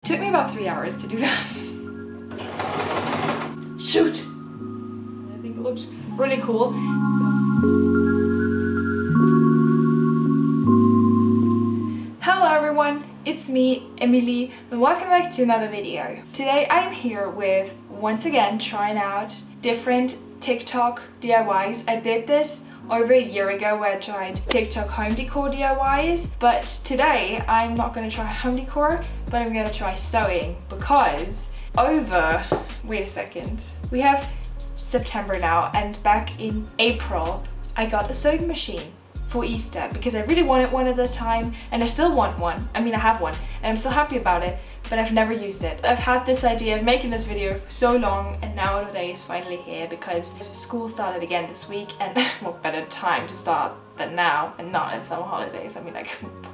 Took me about 3 hours to do that. Shoot! I think it looks really cool. Hello everyone, it's me, Emily, and welcome back to another video. Today I'm here with, once again, trying out different TikTok DIYs. I did this over a year ago where I tried TikTok home decor DIYs, but today I'm not going to try home decor, but I'm going to try sewing because wait a second, we have September now, and back in April I got a sewing machine for Easter because I really wanted one at the time, and I still want one. I mean, I have one and I'm still happy about it, but I've never used it. I've had this idea of making this video for so long, and now the day is finally here because school started again this week, and what better time to start than now and not in summer holidays. I mean, like,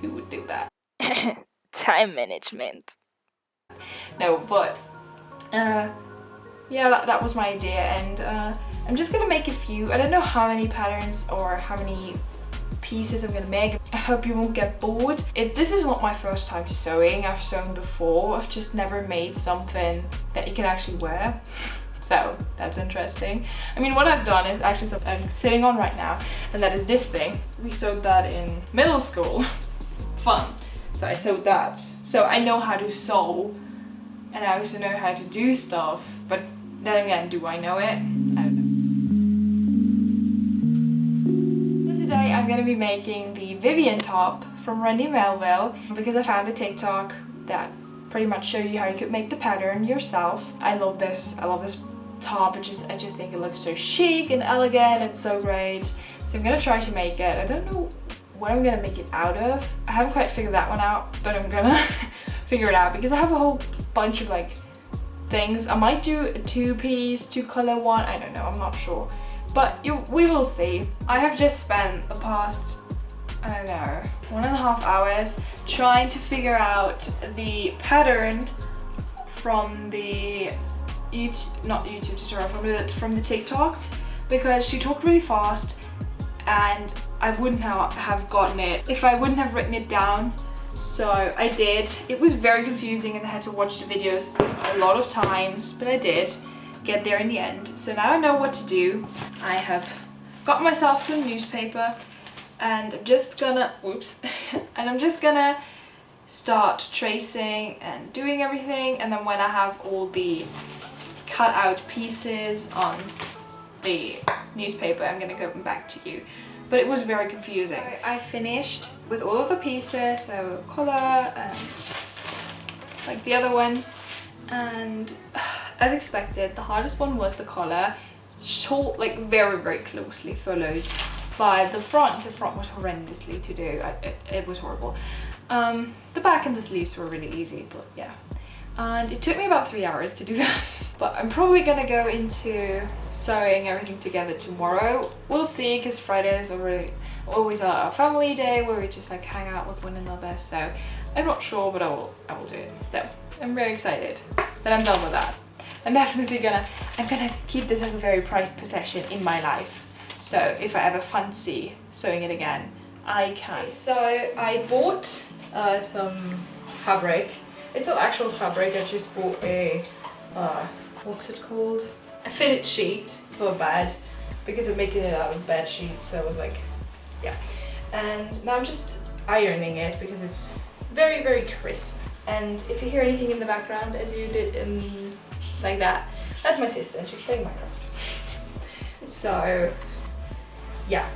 who would do that? Time management. No, but yeah, that was my idea, and I'm just gonna make a few. I don't know how many patterns or how many pieces I'm gonna make. I hope you won't get bored. This is not my first time sewing. I've sewn before. I've just never made something that you can actually wear. So that's interesting. I mean, what I've done is actually something I'm sitting on right now, and that is this thing. We sewed that in middle school. Fun. So I sewed that. So I know how to sew, and I also know how to do stuff, but then again, do I know it? I don't know. Today I'm going to be making the Vivian top from Randy Melville because I found a TikTok that pretty much showed you how you could make the pattern yourself. I love this top. I just think it looks so chic and elegant. It's so great. So I'm going to try to make it. I don't know what I'm going to make it out of. I haven't quite figured that one out, but I'm going to figure it out because I have a whole bunch of like things. I might do a two-piece, two-color one. I don't know. I'm not sure. But we will see. I have just spent the past, I don't know, 1.5 hours trying to figure out the pattern from the not YouTube tutorial, from the TikToks, because she talked really fast and I wouldn't have gotten it if I wouldn't have written it down. So I did. It was very confusing and I had to watch the videos a lot of times, but I did get there in the end. So now I know what to do. I have got myself some newspaper and I'm just gonna start tracing and doing everything, and then when I have all the cut out pieces on the newspaper, I'm gonna go back to you. But it was very confusing. I finished with all of the pieces, so collar and like the other ones, and as expected, the hardest one was the collar. Short, like very closely followed by the front. The front was horrendously to do. It was horrible. The back and the sleeves were really easy, but yeah. And it took me about 3 hours to do that. But I'm probably gonna go into sewing everything together tomorrow. We'll see, because Friday is always our family day where we just like hang out with one another. So I'm not sure, but I will do it. So I'm very excited that I'm done with that. I'm gonna keep this as a very prized possession in my life. So if I ever fancy sewing it again, I can. So I bought some fabric. It's not actual fabric. I just bought a what's it called? A fitted sheet for a bed because I'm making it out of bed sheets. So I was like, yeah. And now I'm just ironing it because it's very crisp. And if you hear anything in the background, as you did in like that, that's my sister and she's playing Minecraft. So yeah,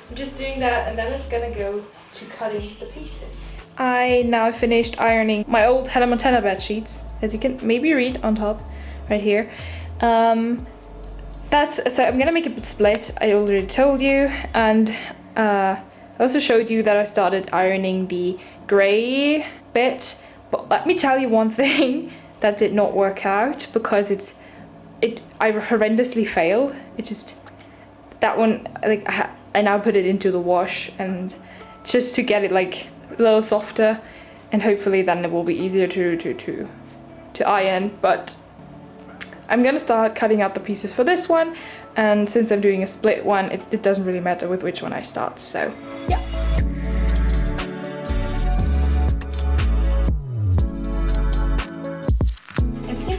I'm just doing that, and then it's gonna go to cutting the pieces. I now finished ironing my old Hannah Montana bed sheets, as you can maybe read on top right here. So I'm gonna make a split, I already told you, and I also showed you that I started ironing the gray bit. But let me tell you one thing that did not work out, because I horrendously failed. That one, like I now put it into the wash, and just to get it like a little softer, and hopefully then it will be easier to iron. But I'm gonna start cutting out the pieces for this one, and since I'm doing a split one, it doesn't really matter with which one I start. So yeah.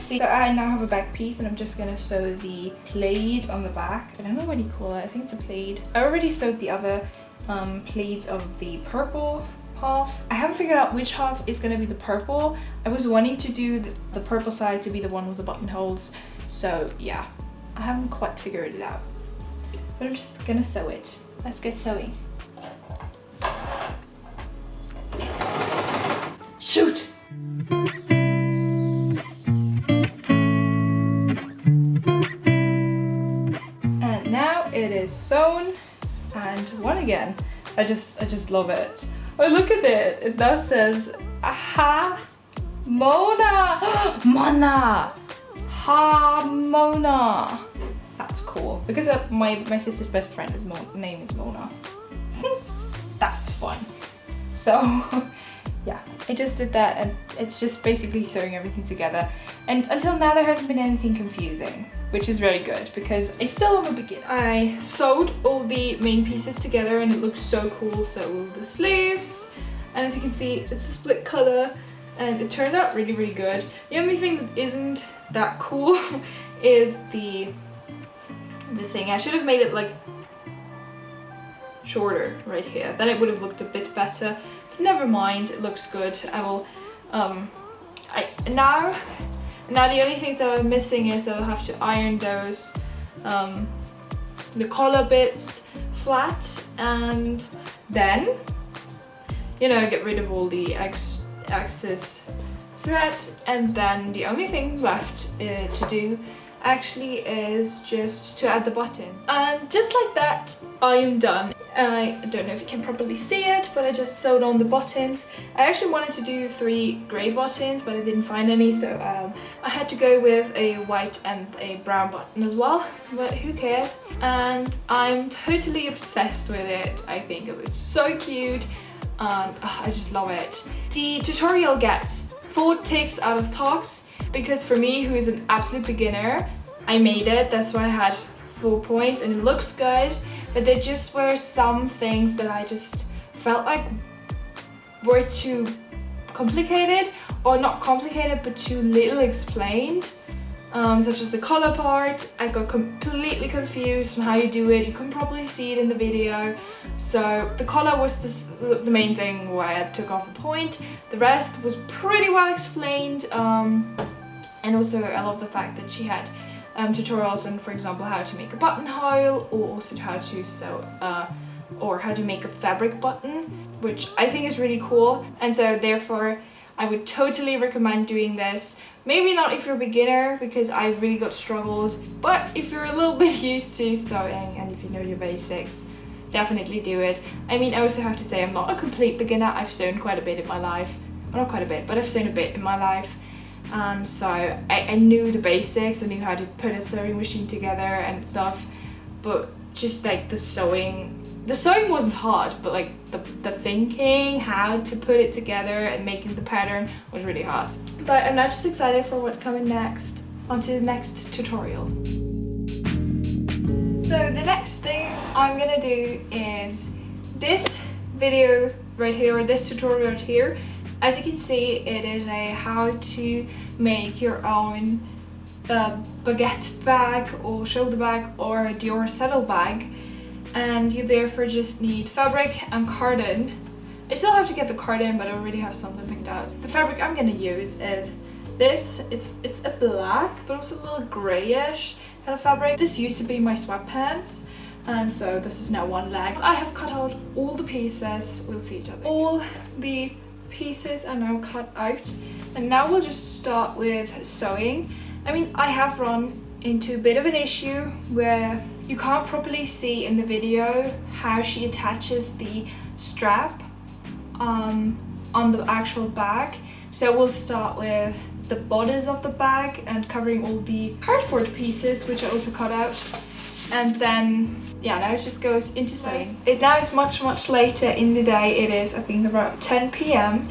see, so I now have a back piece and I'm just gonna sew the plaid on the back. I don't know what you call it, I think it's a plaid. I already sewed the other pleats of the purple half. I haven't figured out which half is gonna be the purple. I was wanting to do the purple side to be the one with the buttonholes. So yeah, I haven't quite figured it out. But I'm just gonna sew it. Let's get sewing. Shoot! And now it is sewn and one again. I just love it. Oh, look at it. It now says aha Mona Mona ha Mona. That's cool because my sister's best friend is name is Mona. That's fun. So yeah, I just did that and it's just basically sewing everything together. And until now there hasn't been anything confusing, which is very good because I still am a beginner. I sewed all the main pieces together and it looks so cool. So all the sleeves, and as you can see, it's a split color and it turned out really, really good. The only thing that isn't that cool is the thing. I should have made it like shorter right here. Then it would have looked a bit better. But never mind, it looks good. I will now the only things that I'm missing is that I'll have to iron those the collar bits flat, and then get rid of all the excess thread, and then the only thing left to do actually is just to add the buttons, and just like that I am done. I don't know if you can properly see it, but I just sewed on the buttons. I actually wanted to do 3 grey buttons, but I didn't find any, so I had to go with a white and a brown button as well, but who cares. And I'm totally obsessed with it. I think it looks so cute. I just love it. The tutorial gets 4 ticks out of talks because for me, who is an absolute beginner, I made it. That's why I had 4 points and it looks good, but there just were some things that I just felt like were too complicated, or not complicated but too little explained, such as the collar part. I got completely confused on how you do it. You can probably see it in the video. So the collar was the main thing why I took off a point. The rest was pretty well explained, and also I love the fact that she had tutorials on, for example, how to make a buttonhole, or also how to sew or how to make a fabric button, which I think is really cool. And so therefore I would totally recommend doing this. Maybe not if you're a beginner, because I really got struggled, but if you're a little bit used to sewing and if you know your basics, definitely do it. I mean, I also have to say I'm not a complete beginner. I've sewn quite a bit in my life. Well, not quite a bit, but I've sewn a bit in my life. So I knew the basics. I knew how to put a sewing machine together and stuff, but just like the sewing wasn't hard, but like the thinking how to put it together and making the pattern was really hard. But I'm now just excited for what's coming next, onto the next tutorial. So the next thing I'm gonna do is this video right here, or this tutorial right here. As you can see, it is a how to make your own baguette bag or shoulder bag or a Dior saddle bag, and you therefore just need fabric and carton. I still have to get the carton, but I already have something picked out. The fabric I'm gonna use is this. It's a black but also a little grayish kind of fabric. This used to be my sweatpants, and so this is now one leg. I have cut out all the pieces. We'll see each other. All the pieces are now cut out, and now we'll just start with sewing. I mean, I have run into a bit of an issue where you can't properly see in the video how she attaches the strap on the actual bag. So we'll start with the bodice of the bag and covering all the cardboard pieces, which I also cut out, and then yeah, now it just goes into sewing. It now is much later in the day. It is, I think, about 10 p.m.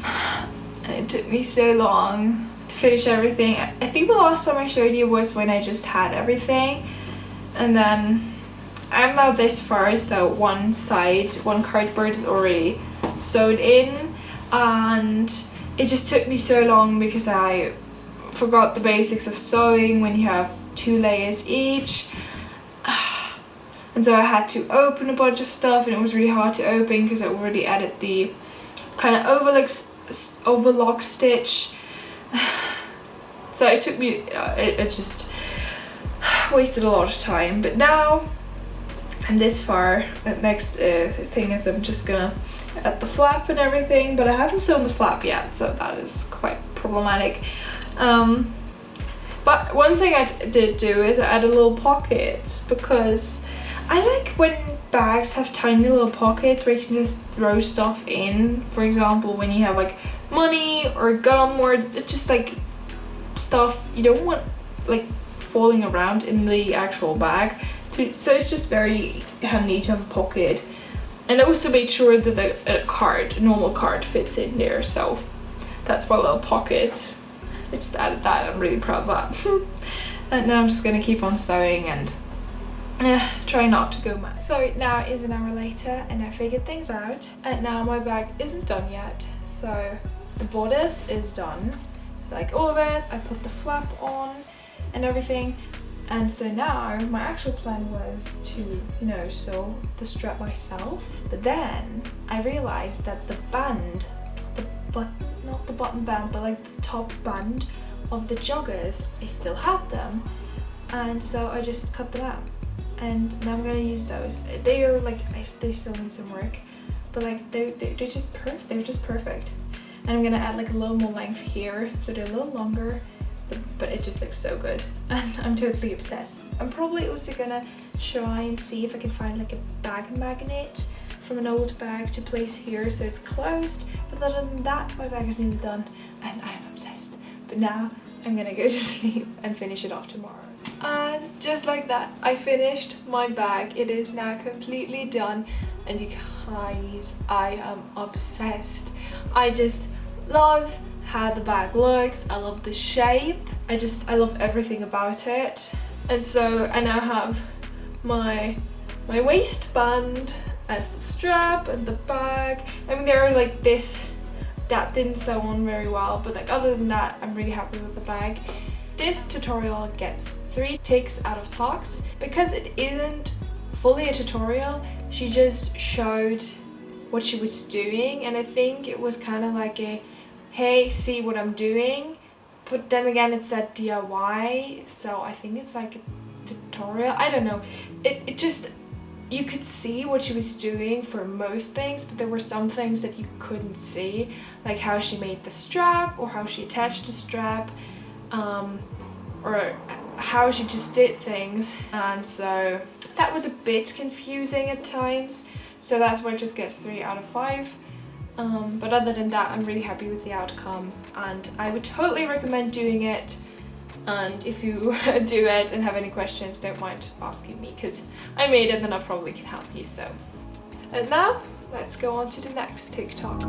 and it took me so long to finish everything. I think the last time I showed you was when I just had everything, and then I'm now this far, so one cardboard is already sewed in, and it just took me so long because I forgot the basics of sewing when you have 2 layers each. And so I had to open a bunch of stuff, and it was really hard to open because I already added the kind of overlock stitch. So it took me, it just wasted a lot of time. But now I'm this far. The next thing is I'm just gonna add the flap and everything, but I haven't sewn the flap yet, so that is quite problematic. But one thing I did do is I added a little pocket, because I like when bags have tiny little pockets where you can just throw stuff in. For example, when you have like money or gum, or just like stuff you don't want like falling around in the actual bag. So it's just very handy to have a pocket. And I also made sure that a normal card fits in there, so that's my little pocket. I just added that. I'm really proud of that. And now I'm just gonna keep on sewing and try not to go mad. So now is an hour later, and I figured things out, and now my bag isn't done yet. So the bodice is done, so like all of it. I put the flap on and everything, and so now my actual plan was to, you know, sew the strap myself. But then I realized that the band, not the button band, but like the top band of the joggers, I still had them, and so I just cut them out. And now I'm gonna use those. They are like, they still need some work, but like they're just perfect. They're just perfect. And I'm gonna add like a little more length here, so they're a little longer, but it just looks so good, and I'm totally obsessed. I'm probably also gonna try and see if I can find like a bag magnet from an old bag to place here so it's closed. But other than that, my bag is nearly done, and I'm obsessed. But now I'm gonna go to sleep and finish it off tomorrow. And just like that, I finished my bag. It is now completely done, and you guys, I am obsessed. I just love how the bag looks. I love the shape. I love everything about it. And so I now have my waistband as the strap and the bag. I mean, there are like this that didn't sew on very well, but like other than that, I'm really happy with the bag. This tutorial gets 3 ticks out of talks because it isn't fully a tutorial. She just showed what she was doing, and I think it was kind of like a, hey, see what I'm doing. But then again, it said DIY, so I think it's like a tutorial. I don't know. It just, you could see what she was doing for most things, but there were some things that you couldn't see, like how she made the strap, or how she attached the strap, or how she just did things. And so that was a bit confusing at times, so that's why it just gets 3 out of 5. But other than that, I'm really happy with the outcome, and I would totally recommend doing it. And if you do it and have any questions, don't mind asking me, because I made it and I probably can help you. So, and now let's go on to the next TikTok.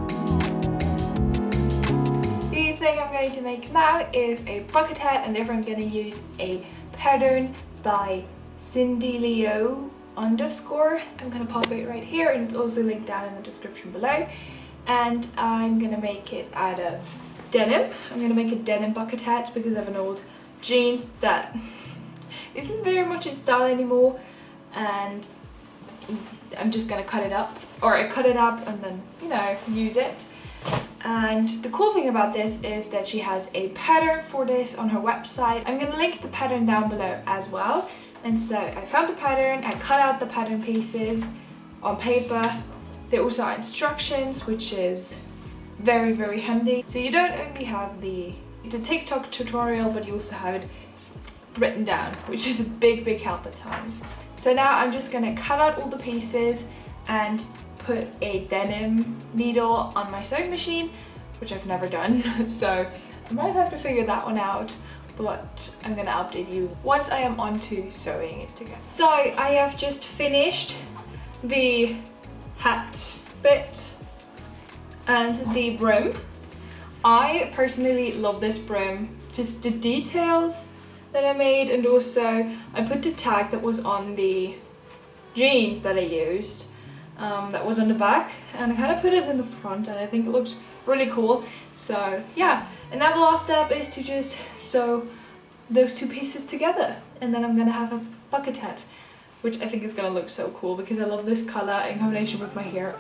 The thing I'm going to make now is a bucket hat, and therefore I'm going to use a pattern by Cindy Leo _. I'm going to pop it right here, and it's also linked down in the description below. And I'm going to make it out of denim. I'm going to make a denim bucket hat because I have an old jeans that isn't very much in style anymore, and I'm just going to cut it up, or I cut it up and then, you know, use it. And the cool thing about this is that she has a pattern for this on her website. I'm going to link the pattern down below as well. And so I found the pattern, I cut out the pattern pieces on paper. There also are instructions, which is very, very handy. So you don't only have the TikTok tutorial, but you also have it written down, which is a big, big help at times. So now I'm just gonna cut out all the pieces and put a denim needle on my sewing machine, which I've never done. So I might have to figure that one out, but I'm gonna update you once I am onto sewing it together. So I have just finished the hat bit and the brim. I personally love this brim, just the details that I made, and also I put the tag that was on the jeans that I used, that was on the back, and I kind of put it in the front, and I think it looks really cool. So yeah, and now the last step is to just sew those two pieces together, and then I'm gonna have a bucket hat, which I think is gonna look so cool because I love this color in combination with my hair.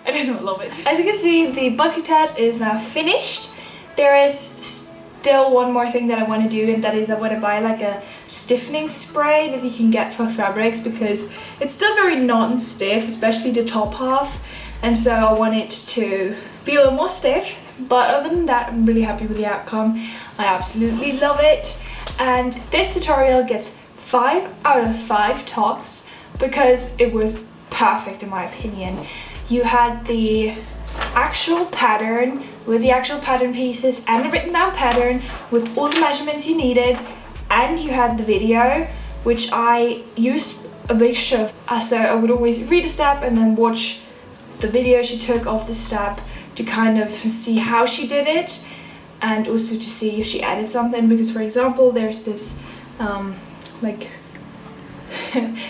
I don't know, I love it. As you can see, the bucket hat is now finished. There is still one more thing that I want to do, and that is I want to buy like a stiffening spray that you can get for fabrics, because it's still very non-stiff, especially the top half, and so I want it to be a little more stiff. But other than that, I'm really happy with the outcome. I absolutely love it, and this tutorial gets 5 out of 5 talks because it was perfect in my opinion. You had the actual pattern with the actual pattern pieces and a written down pattern with all the measurements you needed, and you had the video, which I used a mixture of, so I would always read a step and then watch the video she took of the step to kind of see how she did it, and also to see if she added something, because for example there's this like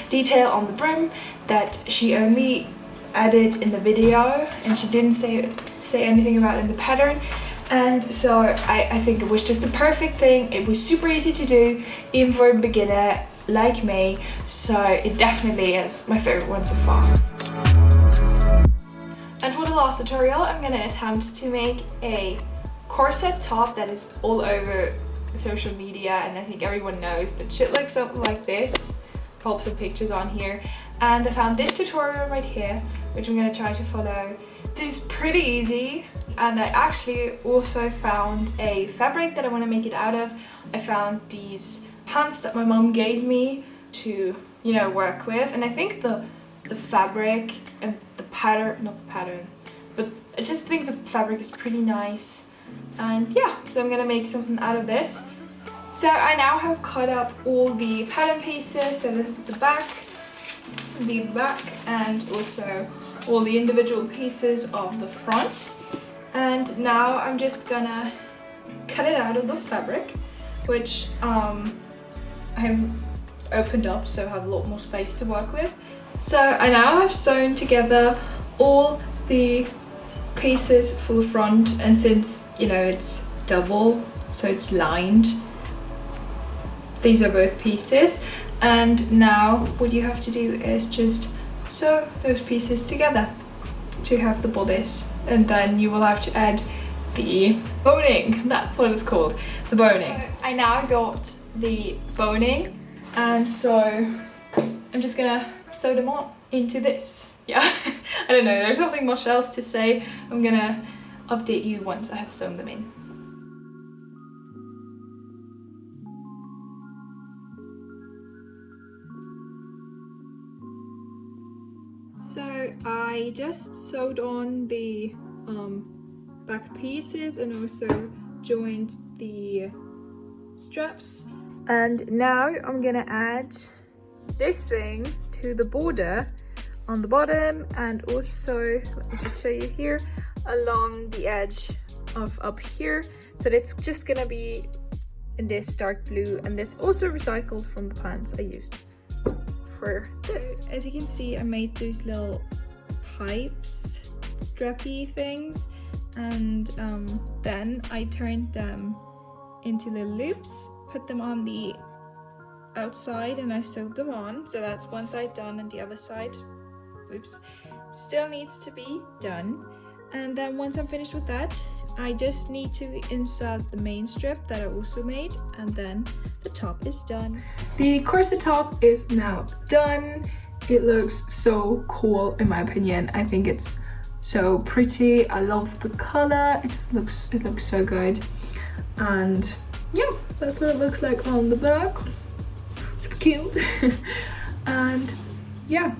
detail on the brim that she only added in the video and she didn't say anything about in the pattern, and so I think it was just the perfect thing. It was super easy to do even for a beginner like me, so it definitely is my favorite one so far. And for the last tutorial, I'm gonna attempt to make a corset top that is all over social media, and I think everyone knows that shit looks something like this. Pop some pictures on here, and I found this tutorial right here, which I'm gonna try to follow. It's pretty easy, and I actually also found a fabric that I want to make it out of. I found these pants that my mom gave me to, you know, work with, and I think the fabric and the pattern, not the pattern, but I just think the fabric is pretty nice. And yeah, so I'm gonna make something out of this. So I now have cut up all the pattern pieces. So this is the back, and also all the individual pieces of the front. And now I'm just gonna cut it out of the fabric, which I have opened up, so I have a lot more space to work with. So I now have sewn together all the pieces for the front, and since, you know, it's double, so it's lined, these are both pieces, and now what you have to do is just sew those pieces together to have the bodice, and then you will have to add the boning. That's what it's called, the boning. I now got the boning, and so I'm just gonna sew them on into this. Yeah, I don't know, there's nothing much else to say. I'm gonna update you once I have sewn them in. So I just sewed on the back pieces and also joined the straps, and now I'm gonna add this thing to the border on the bottom, and also, let me just show you here, along the edge of up here. So it's just gonna be in this dark blue, and this also recycled from the pants I used for this. As you can see, I made those little pipes, strappy things, and then I turned them into little loops, put them on the outside, and I sewed them on. So that's one side done, and the other side, oops, still needs to be done. And then once I'm finished with that, I just need to insert the main strip that I also made, and then the top is done. The corset top is now done. It looks so cool in my opinion. I think it's so pretty. I love the color. It looks so good. And yeah, that's what it looks like on the back. Super cute. And yeah,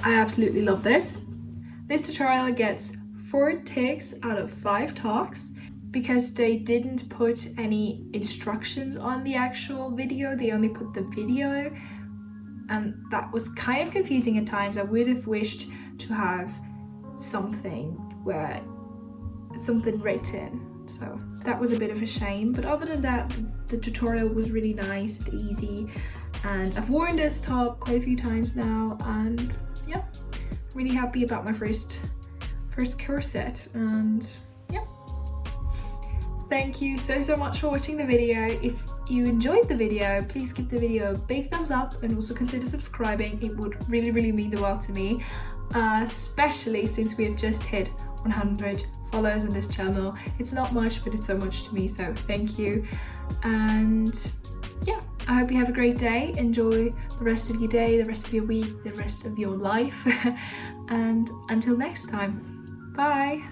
I absolutely love this. This tutorial gets 4 ticks out of 5 talks because they didn't put any instructions on the actual video. They only put the video, and that was kind of confusing at times. I would have wished to have something written, so that was a bit of a shame. But other than that, the tutorial was really nice and easy, and I've worn this top quite a few times now, and yeah, really happy about my first corset. And yeah, thank you so much for watching the video. If you enjoyed the video, please give the video a big thumbs up and also consider subscribing. It would really mean the world to me, especially since we have just hit 100 followers on this channel. It's not much, but it's so much to me, so thank you. And yeah, I hope you have a great day. Enjoy the rest of your day, the rest of your week, the rest of your life. And until next time, bye.